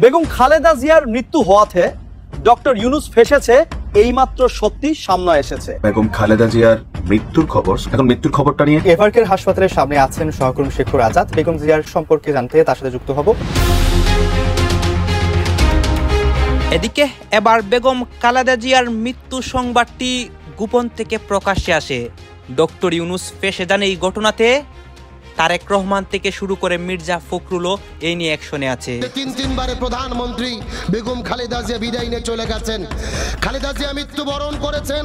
বেগম খালেদা জিয়ার মৃত্যু হওয়াতে ডক্টর ইউনুস ফেসেছে এইমাত্র সত্যি সামনে এসেছে। বেগম খালেদা জিয়ার মৃত্যুর খবর, এখন মৃত্যুর খবরটা নিয়ে এভারকেয়ার হাসপাতালের সামনে আছেন সহকর্মী শেখর আজাদ। বেগম জিয়ার সম্পর্কে জানতে তার সাথে যুক্ত হব। এদিকে এবার বেগম খালেদা জিয়ার মৃত্যু সংবাদটি গোপন থেকে প্রকাশ্যে আসে। ডক্টর ইউনুস ফেসে যান এই ঘটনাতে। তারেক রহমান থেকে শুরু করে মির্জা ফখরুলও এই নিয়ে অ্যাকশনে আছে। তিনবারে প্রধানমন্ত্রী বেগম খালেদা জিয়া বিদায় নিয়ে চলে গেছেন। খালেদা জিয়া মৃত্যুবরণ করেছেন,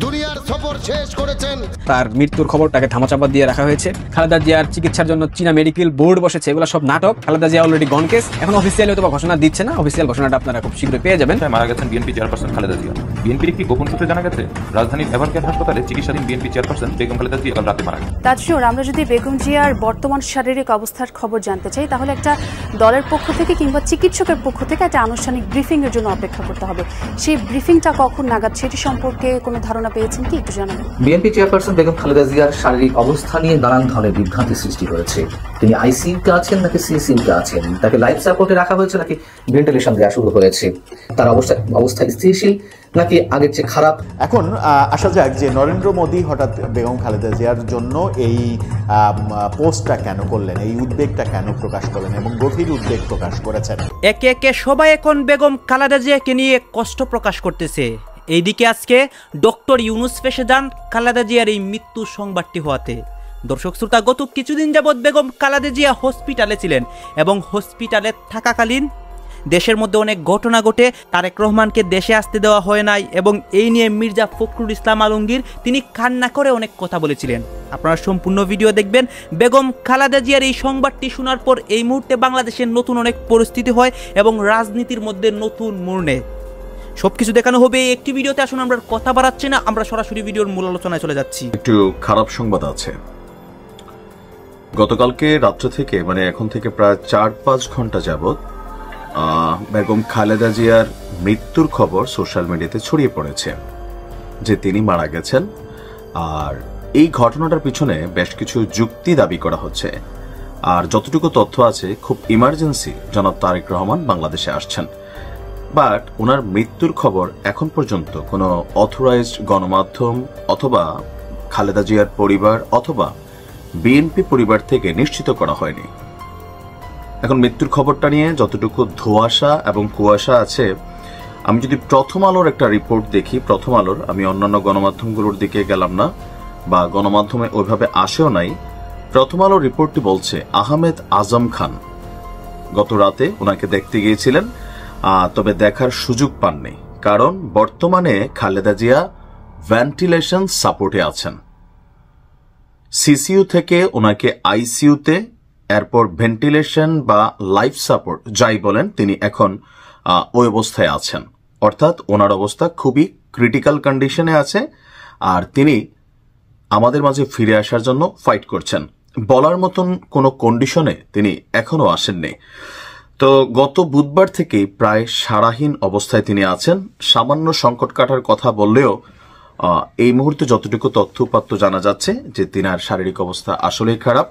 দুনিয়ার সফর শেষ করেছেন। তার মৃত্যুর খবরটাকে ধামাচাপা দিয়ে রাখা হয়েছে। খালেদা জিয়ার চিকিৎসার জন্য চীনা মেডিকেল বোর্ড বসেছে, এগুলো সব নাটক। খালেদা জিয়া অলরেডি গন কেস, এখন অফিসিয়ালি হয়তো ঘোষণা দিচ্ছে না। অফিসিয়াল ঘোষণাটা আপনারা খুব শীঘ্রই পেয়ে যাবেন। মারা গেছেন বিএনপি চেয়ারপারসন খালেদা জিয়া। বিএনপির একটি গোপন সূত্রে জানা গেছে রাজধানীর এভারকেয়ার হাসপাতালে চিকিৎসাধীন বিএনপি চেয়ারপারসন বেগম খালেদা জিয়া কাল রাতে মারা গেছেন। তাজসুর, আমরা যদি বেগম জিয়ার বর্তমান শারীরিক অবস্থার খবর জানতে চাই তাহলে একটা দলের পক্ষ থেকে কিংবা চিকিৎসকের পক্ষ থেকে একটা আনুষ্ঠানিক ব্রিফিং এর জন্য অপেক্ষা করতে হবে। সেই ব্রিফিংটা কখন নাগাদ, সেটি সম্পর্কে কোনো ধারণা পেয়েছেন কি, একটু জানাবেন? বিএনপি চেয়ারপারসন বেগম খালেদা জিয়ার শারীরিক অবস্থা নিয়ে নানান ধরনের বিভ্রান্তি সৃষ্টি হয়েছে। তিনি আইসিইউতে আছেন নাকি সিসিইউতে আছেন, তাকে লাইফ সাপোর্টে রাখা হয়েছে নাকি ভেন্টিলেশন দেওয়া শুরু হয়েছে, তার অবস্থা স্থিতিশীল নাকি আগের চেয়ে খারাপ। এখন আসা যাক যে নরেন্দ্র মোদী হঠাৎ বেগম খালেদা জিয়ার জন্য এই পোস্টটা কেন করলেন, এই উদ্বেগটা কেন প্রকাশ করলেন এবং গভীর উদ্বেগ প্রকাশ করেছেন। একে একে সবাই এখন বেগম খালেদা জিয়াকে নিয়ে কষ্ট প্রকাশ করতেছে। এইদিকে আজকে ডক্টর ইউনুস ফেসে যান খালেদা জিয়ার এই মৃত্যু সংবাদটি হওয়াতে। দর্শক শ্রোতা, গত কিছুদিন যাবৎ বেগম খালেদা জিয়া হসপিটালে ছিলেন এবং হসপিটালে থাকাকালীন দেশের মধ্যে অনেক ঘটনা ঘটে। তারেক রহমানকে দেশে আসতে দেওয়া হয় নাই এবং এই নিয়ে মির্জা ফখরুল ইসলাম আলমগীর তিনি কান্না করে অনেক কথা বলেছিলেন। আপনারা সম্পূর্ণ ভিডিও দেখবেন। বেগম খালেদা জিয়ার এই সংবাদটি শোনার পর এই মুহূর্তে বাংলাদেশের নতুন অনেক পরিস্থিতি হয় এবং রাজনীতির মধ্যে নতুন মোড় নেয়। সবকিছু দেখানো হবে এই একটি ভিডিওতে। আসুন আমরা কথা বাড়াচ্ছি না, আমরা সরাসরি ভিডিওর মূল আলোচনায় চলে যাচ্ছি। একটু খারাপ সংবাদ আছে। গতকালকে রাত্র থেকে এখন থেকে প্রায় ৪-৫ ঘন্টা যাবত বেগম খালেদা জিয়ার মৃত্যুর খবর সোশ্যাল মিডিয়াতে ছড়িয়ে পড়েছে যে তিনি মারা গেছেন। আর এই ঘটনাটার পিছনে বেশ কিছু যুক্তি দাবি করা হচ্ছে। আর যতটুকু তথ্য আছে, খুব ইমার্জেন্সি জনাব তারেক রহমান বাংলাদেশে আসছেন। বাট ওনার মৃত্যুর খবর এখন পর্যন্ত কোনো অথরাইজড গণমাধ্যম অথবা খালেদা জিয়ার পরিবার অথবা বিএনপি পরিবার থেকে নিশ্চিত করা হয়নি। এখন মৃত্যুর খবরটা নিয়ে যতটুকু ধোঁয়াশা এবং কুয়াশা আছে, আমি যদি প্রথম আলোর একটা রিপোর্ট দেখি, প্রথম আলোর, আমি অন্যান্য গণমাধ্যমগুলোর দিকে গেলাম না বা গণমাধ্যমে ওইভাবে আসেও নাই। প্রথম আলোর রিপোর্টটি বলছে আহমেদ আজম খান গত রাতে ওনাকে দেখতে গিয়েছিলেন, তবে দেখার সুযোগ পাননি, কারণ বর্তমানে খালেদা জিয়া ভেন্টিলেশন সাপোর্টে আছেন। সিসিইউ থেকে ওনাকে আইসিইউতে, এরপর ভেন্টিলেশন বা লাইফ সাপোর্ট যাই বলেন, তিনি এখন ওই অবস্থায় আছেন। অর্থাৎ ওনার অবস্থা খুবই ক্রিটিক্যাল কন্ডিশনে আছে আর তিনি আমাদের মাঝে ফিরে আসার জন্য ফাইট করছেন। বলার মতন কোনো কন্ডিশনে তিনি এখনো আসেননি। তো গত বুধবার থেকেই প্রায় সারাহীন অবস্থায় তিনি আছেন। সামান্য সংকট কাটার কথা বললেও এই মুহূর্তে যতটুকু তথ্য উপাত্ত জানা যাচ্ছে যে তিনার শারীরিক অবস্থা আসলেই খারাপ।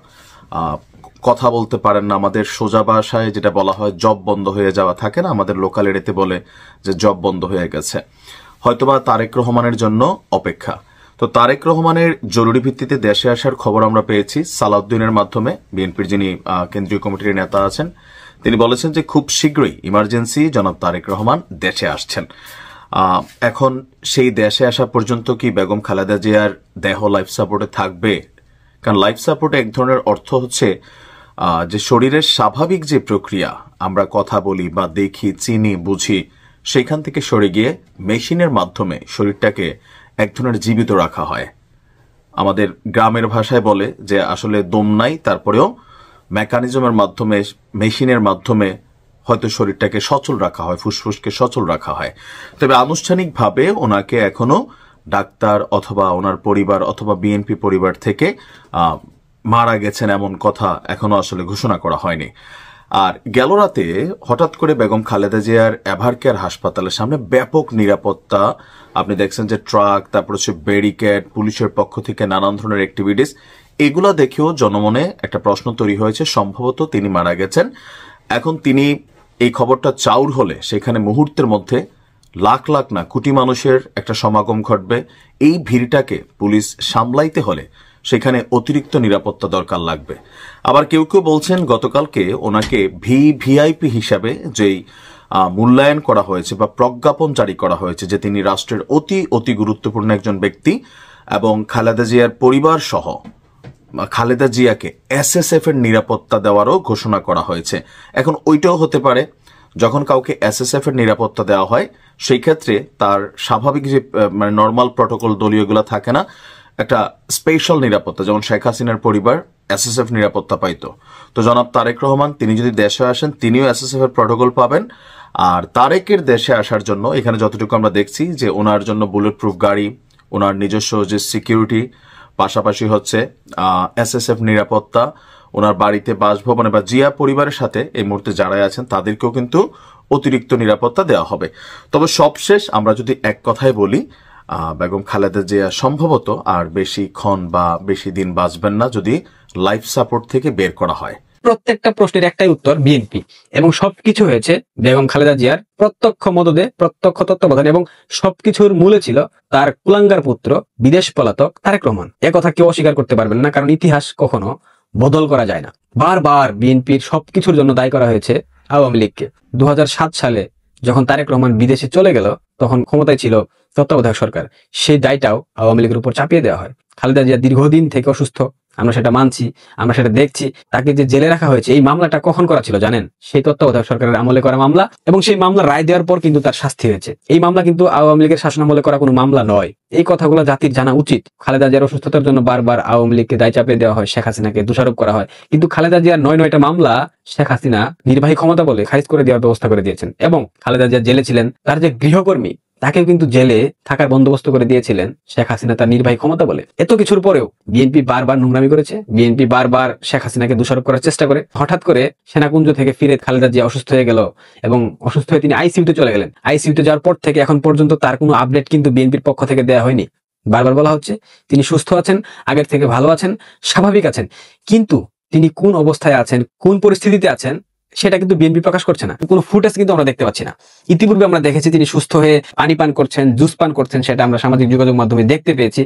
কথা বলতে পারেন না, আমাদের সোজা ভাষায় যেটা বলা হয় জব বন্ধ হয়ে যাওয়া থাকে না, আমাদের লোকাল এরিয়াতে বলে যে জব বন্ধ হয়ে গেছে। হয়তোবা তারেক রহমানের জন্য অপেক্ষা। তো তারেক রহমানের জরুরি ভিত্তিতে দেশে আসার খবর আমরা পেয়েছি সালাউদ্দিনের মাধ্যমে, বিএনপির যিনি কেন্দ্রীয় কমিটির নেতা আছেন। তিনি বলেছেন যে খুব শীঘ্রই ইমার্জেন্সি জনাব তারেক রহমান দেশে আসছেন। এখন সেই দেশে আসা পর্যন্ত কি বেগম খালেদা জিয়ার দেহ লাইফ সাপোর্টে থাকবে? কারণ লাইফ সাপোর্টে এক ধরনের অর্থ হচ্ছে যে শরীরের স্বাভাবিক যে প্রক্রিয়া, আমরা কথা বলি বা দেখি, চিনি, বুঝি, সেখান থেকে সরে গিয়ে মেশিনের মাধ্যমে শরীরটাকে এক ধরনের জীবিত রাখা হয়। আমাদের গ্রামের ভাষায় বলে যে আসলে দম নাই, তারপরেও মেকানিজমের মাধ্যমে, মেশিনের মাধ্যমে হয়তো শরীরটাকে সচল রাখা হয়, ফুসফুসকে সচল রাখা হয়। তবে আনুষ্ঠানিকভাবে ওনাকে এখনো ডাক্তার অথবা ওনার পরিবার অথবা বিএনপি পরিবার থেকে মারা গেছেন এমন কথা এখনো আসলে ঘোষণা করা হয়নি। আর গেল রাতে হঠাৎ করে বেগম খালেদা জিয়ার এভারকেয়ার হাসপাতালের সামনে ব্যাপক নিরাপত্তা, আপনি দেখছেন যে ট্রাক, তারপর হচ্ছে ব্যারিকেড, পুলিশের পক্ষ থেকে নানান ধরনের অ্যাক্টিভিটিস, এগুলা দেখেও জনমনে একটা প্রশ্ন তৈরি হয়েছে, সম্ভবত তিনি মারা গেছেন। এখন তিনি এই খবরটা চাউর হলে সেখানে মুহূর্তের মধ্যে লাখ লাখ না কোটি মানুষের একটা সমাগম ঘটবে। এই ভিড়টাকে পুলিশ সামলাইতে হলে সেখানে অতিরিক্ত নিরাপত্তা দরকার লাগবে। আবার কেউ কেউ বলছেন গতকালকে ওনাকে ভিআইপি হিসাবে যেই মূল্যায়ন করা হয়েছে বা প্রজ্ঞাপন জারি করা হয়েছে যে তিনি রাষ্ট্রের অতি গুরুত্বপূর্ণ একজন ব্যক্তি এবং খালেদা জিয়ার পরিবার সহ খালেদা জিয়াকে এসএসএফ এর নিরাপত্তা দেওয়ারও ঘোষণা করা হয়েছে। এখন ওইটাও হতে পারে যখন কাউকে এসএসএফ এর নিরাপত্তা দেওয়া হয় সেই ক্ষেত্রে তার স্বাভাবিক যে মানে নর্মাল প্রটোকল দলীয়গুলো থাকে না, একটা স্পেশাল নিরাপত্তা, যেমন শেখ হাসিনার পরিবার এসএসএফ নিরাপত্তা পাইতো। তো জনাব তারেক রহমান তিনি যদি দেশে আসেন তিনিও এসএসএফ এর প্রটোকল পাবেন। আর তারেকের দেশে আসার জন্য এখানে যতটুকু আমরা দেখছি যে ওনার জন্য বুলেট প্রুফ গাড়ি, ওনার নিজস্ব যে সিকিউরিটি, পাশাপাশি হচ্ছে এসএসএফ নিরাপত্তা, ওনার বাড়িতে বাসভবনে বা জিয়া পরিবারের সাথে এই মুহূর্তে যারাই আছেন তাদেরকেও কিন্তু অতিরিক্ত নিরাপত্তা দেওয়া হবে। তবে সবশেষ আমরা যদি এক কথায় বলি, বেগম খালেদা জিয়া সম্ভবত আর বেশিক্ষণ বা বেশি দিন বাঁচবেন না যদি লাইফ সাপোর্ট থেকে বের করা হয়। প্রত্যেকটা প্রশ্নের একটাই উত্তর, বিএনপি। এবং সবকিছু হয়েছে বেগম খালেদা জিয়ার প্রত্যক্ষ মদদে, প্রত্যক্ষ তত্ত্বাবধানে, এবং সবকিছুর মূলে ছিল তার কুলাঙ্গার পুত্র বিদেশ পলাতক তারেক রহমান। একথা কেউ অস্বীকার করতে পারবেন না, কারণ ইতিহাস কখনো বদল করা যায় না। বারবার বিএনপির সবকিছুর জন্য দায়ী করা হয়েছে আওয়ামী লীগকে। 2007 সালে যখন তারেক রহমান বিদেশে চলে গেল তখন ক্ষমতায় ছিল তত্ত্বাবধায়ক সরকার, সেই দায়টাও আওয়ামী লীগের উপর চাপিয়ে দেওয়া হয়। খালেদা জিয়া দীর্ঘদিন থেকে অসুস্থ, আমরা সেটা মানছি, আমরা সেটা দেখছি। তাকে যে জেলে রাখা হয়েছে, এই মামলাটা কখন করা ছিল জানেন? সেই তত্ত্বাবধায়ক সরকারের আমলে করা মামলা, এবং সেই মামলা রায় দেওয়ার পর কিন্তু তার শাস্তি হয়েছে। এই মামলা কিন্তু আওয়ামী লীগের শাসন আমলে করা কোনো মামলা নয়। এই কথাগুলো জাতির জানা উচিত। খালেদা জিয়ার অসুস্থতার জন্য বারবার আওয়ামী লীগকে দায় চাপিয়ে দেওয়া হয়, শেখ হাসিনাকে দোষারোপ করা হয়, কিন্তু খালেদা জিয়ার 9টা মামলা শেখ হাসিনা নির্বাহী ক্ষমতা বলে খারিজ করে দেওয়ার ব্যবস্থা করে দিয়েছেন। এবং খালেদা জিয়া জেলে ছিলেন, তার যে গৃহকর্মী তাকেও কিন্তু জেলে থাকার বন্দোবস্ত করে দিয়েছিলেন শেখ হাসিনা তার নির্বাহী ক্ষমতা বলে। এত কিছুর পরেও বিএনপি বারবার নোংরামি করেছে, বিএনপি বারবার শেখ হাসিনাকে দোষারোপ করার চেষ্টা করে। হঠাৎ করে সেনাকুঞ্জ থেকে ফিরে খালেদা জিয়া অসুস্থ হয়ে গেল এবং অসুস্থ হয়ে তিনি আইসিইউতে চলে গেলেন। আইসিইউতে যাওয়ার পর থেকে এখন পর্যন্ত তার কোনো আপডেট কিন্তু বিএনপির পক্ষ থেকে দেওয়া হয়নি। বারবার বলা হচ্ছে তিনি সুস্থ আছেন, আগের থেকে ভালো আছেন, স্বাভাবিক আছেন, কিন্তু তিনি কোন অবস্থায় আছেন, কোন পরিস্থিতিতে আছেন সেটা কিন্তু বিএনপি প্রকাশ করছে না। কোনো ফুটেজ কিন্তু আমরা দেখতে পাচ্ছি না। ইতিপূর্বে আমরা দেখেছি তিনি সুস্থ হয়ে পানি পান করছেন, জুস পান করছেন, সেটা আমরা সামাজিক যোগাযোগ মাধ্যমে দেখতে পেয়েছি।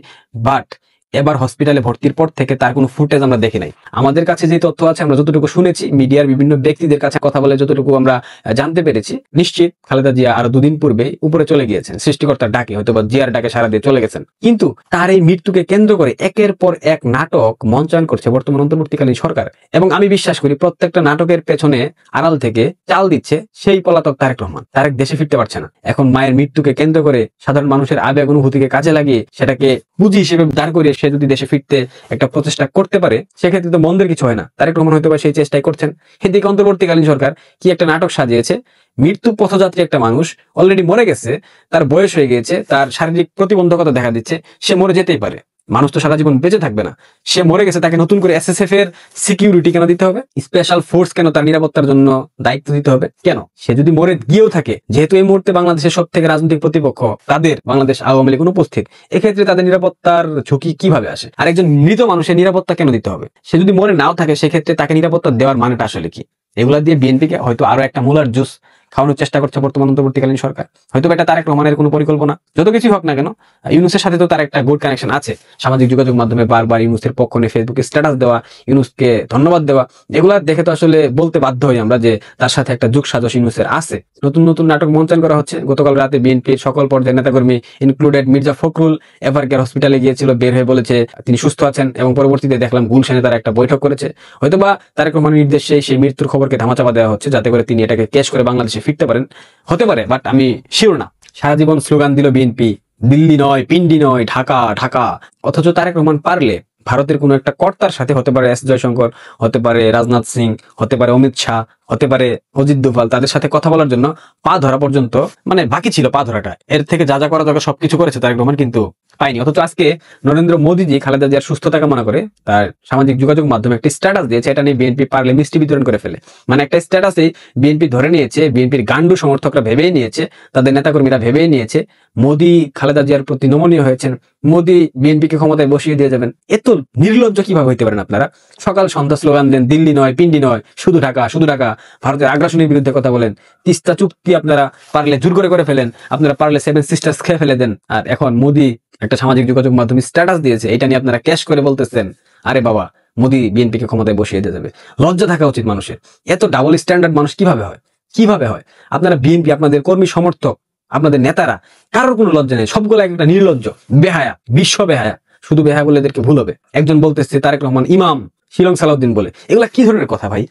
বাট এবার হসপিটালে ভর্তির পর থেকে তার কোনো ফুটেজ আমরা দেখি নাই। আমাদের কাছে যে তথ্য আছে, আমরা যতটুকু শুনেছি, মিডিয়ার বিভিন্ন ব্যক্তিদের কাছে কথা বলে যতটুকু আমরা জানতে পেরেছি, নিশ্চিত খালেদা জিয়া আরো 2 দিন পূর্বে উপরে চলে গিয়েছেন, সৃষ্টিকর্তার ডাকে, হয়তো বা জিয়ার ডাকে সারা দিয়ে চলে গেছেন। কিন্তু তার এই মৃত্যুকে কেন্দ্র করে একের পর এক নাটক মঞ্চায়ন করছে বর্তমান অন্তর্বর্তীকালীন সরকার। এবং আমি বিশ্বাস করি প্রত্যেকটা নাটকের পেছনে আড়াল থেকে চাল দিচ্ছে সেই পলাতক তারেক রহমান। তারেক দেশে ফিরতে পারছে না। এখন মায়ের মৃত্যুকে কেন্দ্র করে সাধারণ মানুষের আবেগ অনুভূতিকে কাজে লাগিয়ে সেটাকে পুঁজি হিসেবে দাঁড় করিয়ে সে যদি দেশে ফিরতে একটা প্রচেষ্টা করতে পারে, সেক্ষেত্রে তো মন্দের কিছু হয় না। তারেক রহমান হয়তো বা সেই চেষ্টাই করছেন। এদিকে অন্তর্বর্তীকালীন সরকার কি একটা নাটক সাজিয়েছে। মৃত্যু পথযাত্রী একটা মানুষ অলরেডি মরে গেছে, তার বয়স হয়ে গেছে, তার শারীরিক প্রতিবন্ধকতা দেখা দিচ্ছে, সে মরে যেতেই পারে। মানুষ তো সারা জীবন বেঁচে থাকবে না। সে মরে গেছে, তাকে নতুন করে এসএসএফ এর সিকিউরিটি কেন দিতে হবে? স্পেশাল ফোর্স কেন তার নিরাপত্তার জন্য দায়িত্ব দিতে হবে? কেন? সে যদি মরে গিয়েও থাকে, যেহেতু এই মুহূর্তে বাংলাদেশের সব থেকে রাজনৈতিক প্রতিপক্ষ তাদের বাংলাদেশ আওয়ামী লীগ অনুপস্থিত, এক্ষেত্রে তাদের নিরাপত্তার ঝুঁকি কিভাবে আসে? আর একজন মৃত মানুষের নিরাপত্তা কেন দিতে হবে? সে যদি মরে নাও থাকে, সেক্ষেত্রে তাকে নিরাপত্তা দেওয়ার মানেটা আসলে কি? এগুলা দিয়ে বিএনপিকে হয়তো আরো একটা মুলার জুস খাওয়ানোর চেষ্টা করছে বর্তমান অন্তর্বর্তীকালীন সরকার। হয়তো এটা তারেক রহমানের কোনো পরিকল্পনা। যত কিছুই হোক না কেন, ইউনূসের সাথে তো তার একটা গুড কানেকশন আছে। সামাজিক যোগাযোগ মাধ্যমে বারবার ইউনূসের পক্ষ নিয়ে ফেসবুকে স্ট্যাটাস দেওয়া, ইউনূসকে ধন্যবাদ দেওয়া, এগুলা দেখে তো আসলে বলতে বাধ্য হই আমরা যে তার সাথে একটা যুগ সাজস ইউনূসের আছে। নতুন নতুন নাটক মঞ্চায়ন করা হচ্ছে। গতকাল রাতে বিএনপির সকল পর্যায়ের নেতাকর্মী ইনক্লুডেড মির্জা ফখরুল এভারকেয়ার হসপিটালে গিয়েছিল, বের হয়ে বলেছে তিনি সুস্থ আছেন, এবং পরবর্তীতে দেখলাম গুলশানে তারা একটা বৈঠক করেছে। হয়তোবা তারেক রহমানের নির্দেশে সেই মৃত্যুর খবরকে ধামাচাপা দেওয়া হচ্ছে, যাতে করে তিনি এটাকে ক্যাশ করে বাংলাদেশে ফিরতে পারেন। হতে পারে, বাট আমি শিওর না। সারা জীবন স্লোগান দিল বিএনপি, দিল্লি নয়, পিন্ডি নয়, ঢাকা ঢাকা। অথচ তারেক রহমান পারলে ভারতের কোনো একটা কর্তার সাথে, হতে পারে এস জয়শঙ্কর, হতে পারে রাজনাথ সিং, হতে পারে অমিত শাহ, হতে পারে অজিত দোভাল, তাদের সাথে কথা বলার জন্য পা ধরা পর্যন্ত, মানে বাকি ছিল পা ধরাটা। এর থেকে যা যা করা দরকার সবকিছু করেছে তারেক রহমান, কিন্তু পায়নি। অথচ আজকে নরেন্দ্র মোদীজি খালেদা জিয়ার সুস্থতা কামনা করে তার সামাজিক যোগাযোগ মাধ্যমে একটি স্ট্যাটাস দিয়েছে, এটা নিয়ে বিএনপি পারলে মিষ্টি বিতরণ করে ফেলে। মানে একটা স্ট্যাটাসে বিএনপি ধরে নিয়েছে, বিএনপির গান্ডু সমর্থকরা ভেবেই নিয়েছে, তাদের নেতাকর্মীরা ভেবেই নিয়েছে মোদী খালেদা জিয়ার প্রতি নমনীয় হয়েছেন, মোদী বিএনপিকে ক্ষমতায় বসিয়ে দিয়ে যাবেন। এত নির্লজ্জ কিভাবে হইতে পারেন আপনারা? সকাল সন্ধ্যা স্লোগান দেন, দিল্লি নয় পিন্ডি নয়, শুধু ঢাকা শুধু ঢাকা, ভারতের আগ্রাসনের বিরুদ্ধে কথা বলেন, তিস্তা চুক্তি আপনারা পারলে জোর করে ফেলেন, আপনারা পারলে 7 সিস্টার্স খেয়ে ফেলে দেন। আর এখন মোদী একটা সামাজিক যোগাযোগ মাধ্যমে স্ট্যাটাস দিয়েছে, এটা নিয়ে আপনারা ক্যাশ করে বলতেছেন আরে বাবা মোদী বিএনপিকে ক্ষমতায় বসিয়ে দিয়ে যাবে। লজ্জা থাকা উচিত মানুষের। এত ডাবল স্ট্যান্ডার্ড মানুষ কিভাবে হয়? আপনারা বিএনপি, আপনাদের কর্মী সমর্থক, আপনাদের নেতারা, কারোর কোনো লজ্জা নেই, সবগুলো একটা নির্লজ্জ, বেহায়া, বিশ্ব বেহায়া। শুধু বেহায়া বলে এদেরকে ভুল হবে। একজন বলতেছে তারেক রহমান ইমাম, শিলং সালাউদ্দিন বলে। এগুলা কি ধরনের কথা ভাই?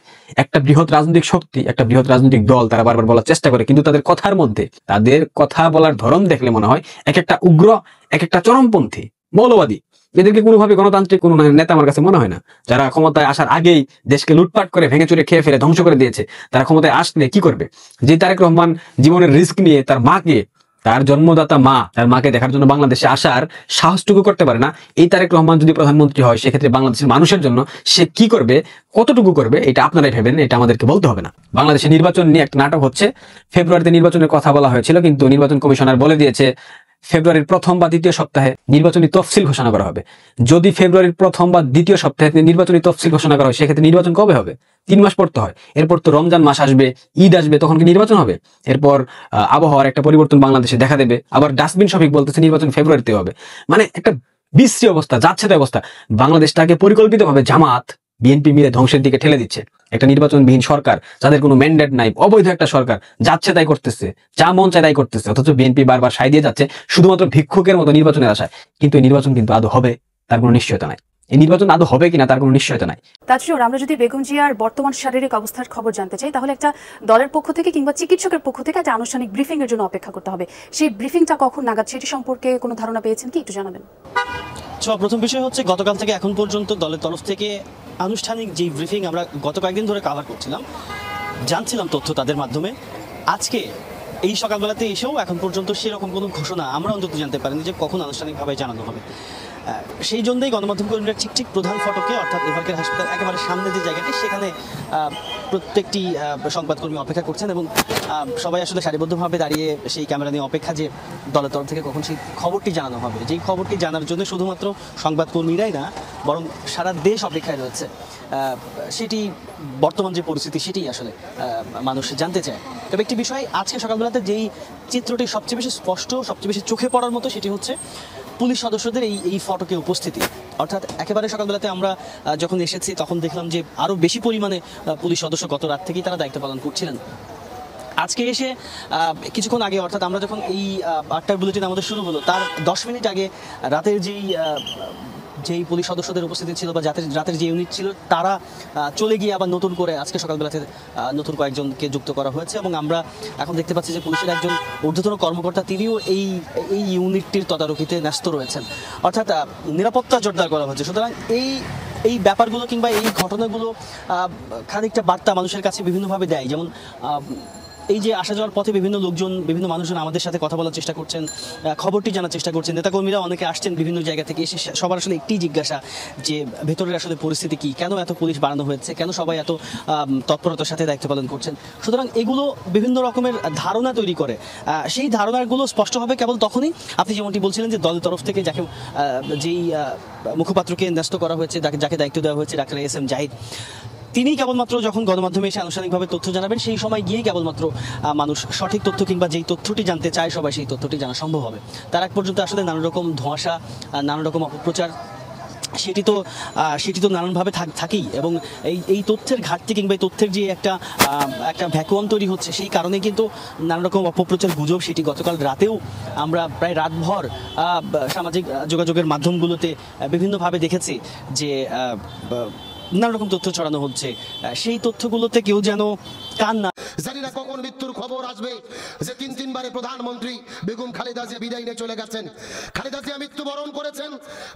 একটা বৃহৎ রাজনৈতিক শক্তি, একটা বৃহৎ রাজনৈতিক দল, তারা বারবার বলার চেষ্টা করে, কিন্তু তাদের কথার মধ্যে, তাদের কথা বলার ধরন দেখলে মনে হয় এক একটা উগ্র, এক একটা চরমপন্থী, মৌলবাদী। এদেরকে কোনোভাবে গণতান্ত্রিক কোনো নেতা আমার কাছে মনে হয় না। যারা ক্ষমতায় আসার আগেই দেশকে লুটপাট করে ভেঙে চুরে খেয়ে ফেলে ধ্বংস করে দিয়েছে, তারা ক্ষমতায় আসলে কি করবে? যে তারেক রহমান জীবনের রিস্ক নিয়ে তার মাকে, তার জন্মদাতা মা, তার মাকে দেখার জন্য বাংলাদেশে আসার সাহসটুকু করতে পারে না, এই তারেক রহমান যদি প্রধানমন্ত্রী হয় সেক্ষেত্রে বাংলাদেশের মানুষের জন্য সে কি করবে, কতটুকু করবে, এটা আপনারাই ভেবেন, এটা আমাদেরকে বলতে হবে না। বাংলাদেশে নির্বাচন নিয়ে একটা নাটক হচ্ছে। ফেব্রুয়ারিতে নির্বাচনের কথা বলা হয়েছিল, কিন্তু নির্বাচন কমিশনার বলে দিয়েছে ফেব্রুয়ারির প্রথম বা দ্বিতীয় সপ্তাহে নির্বাচনী তফসিল ঘোষণা করা হবে। যদি ফেব্রুয়ারির প্রথম বা দ্বিতীয় সপ্তাহে নির্বাচনী তফসিল ঘোষণা করা হয়, সেক্ষেত্রে নির্বাচন কবে হবে? 3 মাস পড়তে হয়। এরপর তো রমজান মাস আসবে, ঈদ আসবে, তখন কি নির্বাচন হবে? এরপর আবহাওয়ার একটা পরিবর্তন বাংলাদেশে দেখা দেবে। আবার ডাস্টবিন শফিক বলতেছে নির্বাচন ফেব্রুয়ারিতে হবে। মানে একটা বিশ্রী অবস্থা, যাচ্ছে তাই অবস্থা। বাংলাদেশটাকে পরিকল্পিতভাবে জামাত, বিএনপি মিলে ধ্বংসের দিকে ঠেলে দিচ্ছে। একটা নির্বাচনবিহীন সরকার, যাদের কোনো ম্যান্ডেট নাই, অবৈধ একটা সরকার, যাচ্ছে তাই করতেছে, যা মন চায় তাই করতেছে। অথচ বিএনপি বারবার সায় দিয়ে যাচ্ছে শুধুমাত্র ভিক্ষুকের মতো নির্বাচনের আশায়। কিন্তু এই নির্বাচন কিন্তু আদৌ হবে তার কোনো নিশ্চয়তা নাই। এই নির্বাচন আদৌ হবে কিনা তার কোনো নিশ্চয়তা নাই। তাছাড়াও আমরা যদি বেগম জিয়ার বর্তমান শারীরিক অবস্থার খবর জানতে চাই, তাহলে একটা দলের পক্ষ থেকে কিংবা চিকিৎসকের পক্ষ থেকে একটা আনুষ্ঠানিক ব্রিফিং এর জন্য অপেক্ষা করতে হবে। সেই ব্রিফিংটা কখন নাগাদ, সেটি সম্পর্কে কোনো ধারণা পেয়েছেন কি, একটু জানাবেন? প্রথম বিষয় হচ্ছে গতকাল থেকে এখন পর্যন্ত দলের তরফ থেকে আনুষ্ঠানিক যে ব্রিফিং আমরা গত কয়েকদিন ধরে কাভার করছিলাম, জানছিলাম তথ্য তাদের মাধ্যমে। আজকে এই সকালবেলাতে এসেও এখন পর্যন্ত সেরকম কোনো ঘোষণা আমরা অন্তত জানতে পারিনি যে কখন আনুষ্ঠানিকভাবে জানানো হবে। সেই জন্যই গণমাধ্যম কর্মীরা ঠিক প্রধান ফটকে, অর্থাৎ এভারকেয়ার হাসপাতাল একেবারে সামনে যে জায়গাটি, সেখানে প্রত্যেকটি সংবাদকর্মী অপেক্ষা করছেন এবং সবাই আসলে সারিবদ্ধভাবে দাঁড়িয়ে সেই ক্যামেরা নিয়ে অপেক্ষা যে দলের তরফ থেকে কখন সেই খবরটি জানানো হবে। যেই খবরটি জানার জন্য শুধুমাত্র সংবাদকর্মীরাই না, বরং সারা দেশ অপেক্ষায় রয়েছে। সেটি বর্তমান যে পরিস্থিতি, সেটি আসলে মানুষ জানতে চায়। তবে একটি বিষয় আজকে সকালবেলাতে যেই চিত্রটি সবচেয়ে বেশি স্পষ্ট, সবচেয়ে বেশি চোখে পড়ার মতো, সেটি হচ্ছে পুলিশ সদস্যদের এই ফটকে উপস্থিতি। অর্থাৎ একেবারে সকালবেলাতে আমরা যখন এসেছি তখন দেখলাম যে আরও বেশি পরিমাণে পুলিশ সদস্য গত রাত থেকেই তারা দায়িত্ব পালন করছিলেন। আজকে এসে কিছুক্ষণ আগে, অর্থাৎ আমরা যখন এই 8টার বুলেটিন আমাদের শুরু হলো, তার 10 মিনিট আগে রাতের যেই পুলিশ সদস্যদের উপস্থিতি ছিল বা রাতের যে ইউনিট ছিল, তারা চলে গিয়ে আবার নতুন করে আজকে সকালবেলাতে নতুন কয়েকজনকে যুক্ত করা হয়েছে। এবং আমরা এখন দেখতে পাচ্ছি যে পুলিশের একজন ঊর্ধ্বতন কর্মকর্তা, তিনিও এই ইউনিটটির তদারকিতে ন্যস্ত রয়েছেন। অর্থাৎ নিরাপত্তা জোরদার করা হচ্ছে। সুতরাং এই ব্যাপারগুলো কিংবা এই ঘটনাগুলো খানিকটা বার্তা মানুষের কাছে বিভিন্নভাবে দেয়। যেমন এই যে আসা যাওয়ার পথে বিভিন্ন মানুষজন আমাদের সাথে কথা বলার চেষ্টা করছেন, খবরটি জানার চেষ্টা করছেন। নেতাকর্মীরা অনেকে আসছেন বিভিন্ন জায়গা থেকে এসে, সবার আসলে একটি জিজ্ঞাসা যে ভেতরের আসলে পরিস্থিতি কি, কেন এত পুলিশ বাড়ানো হয়েছে, কেন সবাই এত তৎপরতার সাথে দায়িত্ব পালন করছেন। সুতরাং এগুলো বিভিন্ন রকমের ধারণা তৈরি করে। সেই ধারণাগুলো স্পষ্ট হবে কেবল তখনই, আপনি যেমনটি বলছিলেন যে দলের তরফ থেকে যেই মুখপাত্রকে ন্যস্ত করা হয়েছে, যাকে দায়িত্ব দেওয়া হয়েছে, ডাক্তার এস.এম. জাহিদ, তিনি কেবলমাত্র যখন গণমাধ্যমে এসে আনুষ্ঠানিকভাবে তথ্য জানাবেন, সেই সময় গিয়ে কেবলমাত্র মানুষ সঠিক তথ্য কিংবা যেই তথ্যটি জানতে চায় সবাই, সেই তথ্যটি জানা সম্ভব হবে। তার আগ পর্যন্ত আসলে নানা রকম ধোঁয়াশা, নানা রকম অপপ্রচার, সেটি তো নানানভাবে থাকেই। এবং এই তথ্যের ঘাটতি কিংবা এই তথ্যের যে একটা ভ্যাকুয়াম তৈরি হচ্ছে, সেই কারণে কিন্তু নানা রকম অপপ্রচার, গুজব, সেটি গতকাল রাতেও আমরা প্রায় রাতভর সামাজিক যোগাযোগের মাধ্যমগুলোতে বিভিন্নভাবে দেখেছি যে নানা রকম তথ্য ছড়ানো হচ্ছে, সেই তথ্যগুলোতে কেউ যেন কান না। জানি না কখন মৃত্যুর খবর আসবে যে তিনবারে প্রধানমন্ত্রী বেগম খালেদা জিয়া বিদায় নিয়ে চলে গেছেন। খালেদা জিয়া মৃত্যুবরণ করেছেন,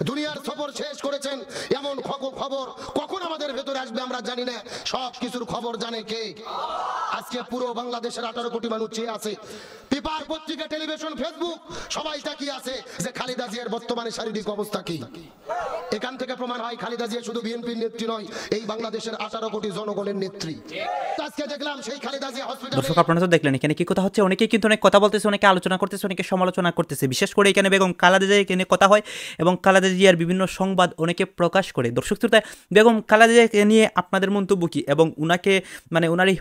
দুনিয়ার সফর শেষ করেছেন, এমন খবর কখন আমাদের ভেতরে আসবে আমরা জানি না। সব কিছুর খবর জানে কে? আজকে পুরো বাংলাদেশের 18 কোটি মানুষ চেয়ে আছে, পেপার, পত্রিকা, টেলিভিশন, ফেসবুক সবাই তাকিয়ে আছে যে খালেদা জিয়ার বর্তমানে শারীরিক অবস্থা কি। এখান থেকে প্রমাণ হয় খালেদা জিয়া শুধু বিএনপির নেত্রী নয়, এই বাংলাদেশের 18 কোটি জনগণের নেত্রী। আজকে দেখলাম সেই খালেদা জিয়া হসপিটালে। দর্শক আপনারা তো দেখলেন এখানে কি কথা হচ্ছে, অনেকেই কিন্তু অনেক কথা বলতেছে, অনেকে আলোচনা করতেছে, অনেকে সমালোচনা করতেছে। বিশেষ করে এখানে বেগম খালেদা জিয়া নিয়ে কথা হয় এবং খালেদা জিয়ার বিভিন্ন সংবাদ অনেকে প্রকাশ করে। দর্শক শ্রোতা, বেগম খালেদা জিয়াকে নিয়ে আপনাদের মন্তব্য কি? এবং উনাকে মানে ওনার এই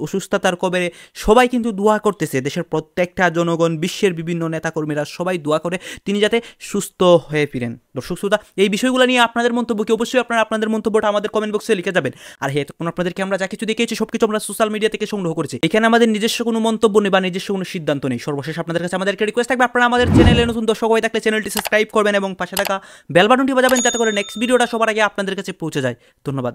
অসুস্থতার কবরে সবাই কিন্তু দোয়া করতেছে, দেশের প্রত্যেকটা জনগণ, বিশ্বের বিভিন্ন নেতাকর্মীরা সবাই দোয়া করে তিনি যাতে সুস্থ হয়ে ফিরেন। দর্শক শ্রোতা, এই বিষয়গুলো নিয়ে আপনাদের মন্তব্য কি? অবশ্যই আপনারা আপনাদের মন্তব্যটা আমাদের কমেন্ট বক্সে লিখে যাবেন। আর হ্যাঁ, তখন আপনাদেরকে আমরা যা কিছু দেখিয়েছি সবকিছু আমরা সোশ্যাল মিডিয়া থেকে সংগ্রহ করেছি, এখানে আমাদের নিজস্ব কোনো মন্তব্য নেই বা নিজস্ব কোনো সিদ্ধান্ত নেই। সর্বশেষ আপনাদের কাছে আমাদেরকে রিকোয়েস্ট থাকবে, আপনারা আমাদের চ্যানেলে নতুন দর্শক হয়ে থাকলে চ্যানেলটি সাবস্ক্রাইব করবেন এবং পাশে থাকা বেল বাটনটি বাজাবেন যাতে করে নেক্সট ভিডিওটা সবার আগে আপনাদের কাছে পৌঁছে যায়। ধন্যবাদ।